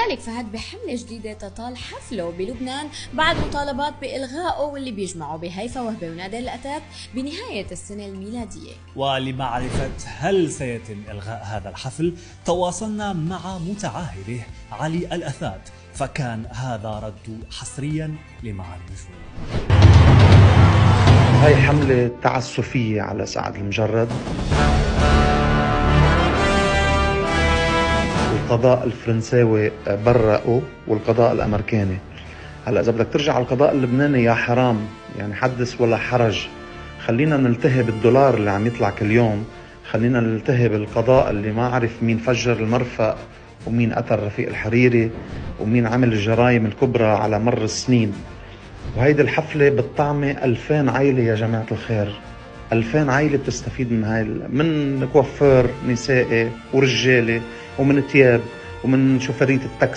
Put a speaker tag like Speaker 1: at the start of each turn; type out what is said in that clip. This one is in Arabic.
Speaker 1: الملك فهد بحملة جديدة تطال حفله بلبنان بعد مطالبات بإلغائه، واللي بيجمعه بهيفا وهبة ونادر الأتات بنهاية السنة الميلادية.
Speaker 2: ولمعرفة هل سيتم إلغاء هذا الحفل تواصلنا مع متعهده علي الأثات، فكان هذا رد حصريا لمع النجوم.
Speaker 3: هاي حملة تعسفية على سعد المجرد. القضاء الفرنساوي برأه والقضاء الأمريكاني. هلا إذا بدك ترجع على القضاء اللبناني يا حرام، يعني حدث ولا حرج. خلينا نلتهي بالدولار اللي عم يطلع كل يوم، خلينا نلتهي بالقضاء اللي ما عرف مين فجر المرفأ ومين قتل رفيق الحريري ومين عمل الجرائم الكبرى على مر السنين. وهيدي الحفلة بالطعمة 2000 عائلة يا جماعة الخير، 2000 عائلة بتستفيد من هاي، من كوافير نسائي ورجالي ومن تياب ومن شوفرية التاكسي